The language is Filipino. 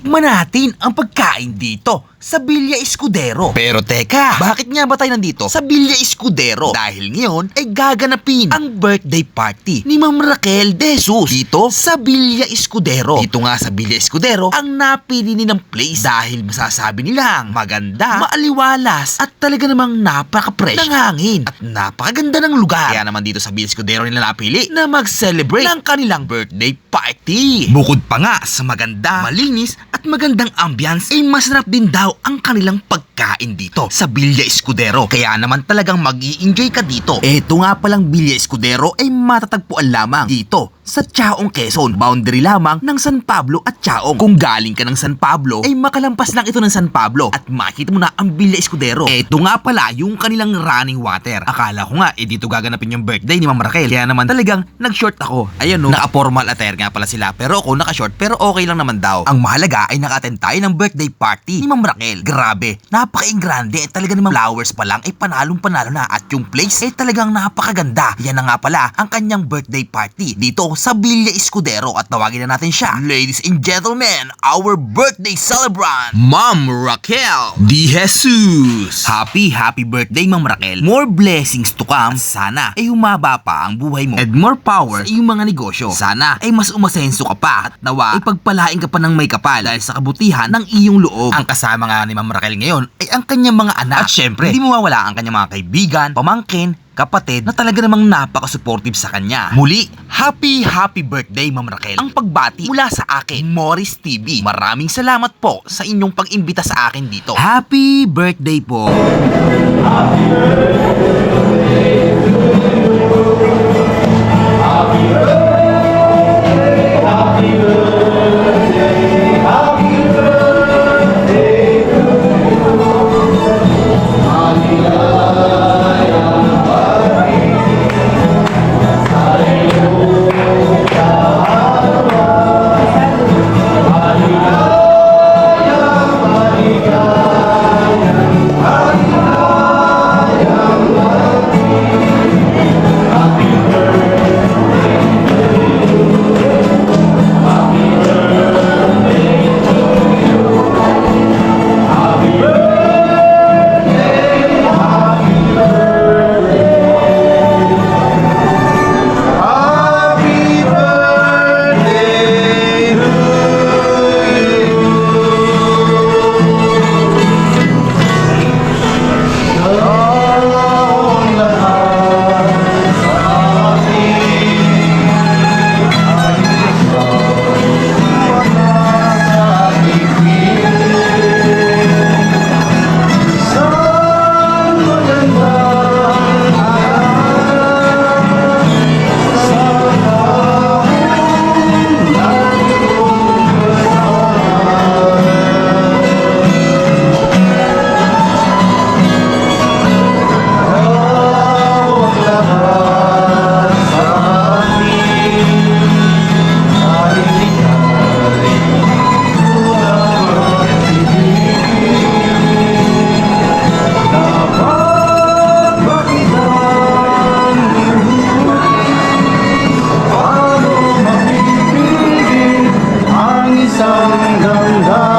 Tikman natin ang pagkain dito sa Villa Escudero. Pero teka, bakit nga ba tayo nandito sa Villa Escudero? Dahil ngayon ay gaganapin ang birthday party ni Ma'am Raquel de Jesus dito sa Villa Escudero. Dito nga sa Villa Escudero ang napili nilang place dahil masasabi nilang maganda, maaliwalas at talaga namang napaka-fresh ng hangin at napakaganda ng lugar. Kaya naman dito sa Villa Escudero nila napili na mag-celebrate ng kanilang birthday party. Bukod pa nga sa maganda, malinis at magandang ambience ay masarap din daw ang kanilang pagkain dito sa Villa Escudero. Kaya naman talagang mag-i-enjoy ka dito. Eto nga palang Villa Escudero ay matatagpuan lamang dito sa Chaong, Quezon. Boundary lamang ng San Pablo at Chaong. Kung galing ka ng San Pablo ay makalampas lang ito ng San Pablo at makita mo na ang Villa Escudero. Eto nga pala yung kanilang running water. Akala ko nga dito gaganapin yung birthday ni Ma'am Raquel. Kaya naman talagang nag-short ako. Ayan no, naka-formal attire nga pala sila. Pero ako naka-short pero okay lang naman daw. Ang mahalaga ay naka-attend tayo ng birthday party ni Ma'am Raquel. Grabe, napaka-ingrande. Talaga namang flowers pa lang ay panalong-panalo na. At yung place ay talagang napakaganda. Yan na nga pala ang kanyang birthday party dito sa Villa Escudero. At tawagin na natin siya, ladies and gentlemen, our birthday celebrant, Ma'am Raquel de Jesus. Happy birthday Ma'am Raquel. More blessings to come. Sana ay humaba pa ang buhay mo and more power sa iyong mga negosyo. Sana ay mas umasenso ka pa at nawa ay pagpalain ka pa ng may kapal dahil sa kabutihan ng iyong loob. Ang kasama nga ni Ma'am Raquel ngayon ay ang kanyang mga anak. At syempre, hindi mawawala ang kanyang mga kaibigan, pamangkin, kapatid na talaga namang napaka-supportive sa kanya. Muli, happy birthday Ma'am Raquel. Ang pagbati mula sa akin, Morris TV. Maraming salamat po sa inyong pag-imbita sa akin dito. Happy birthday po. Happy birthday to you. Happy birthday, happy birthday, happy birthday to you. Isang ganda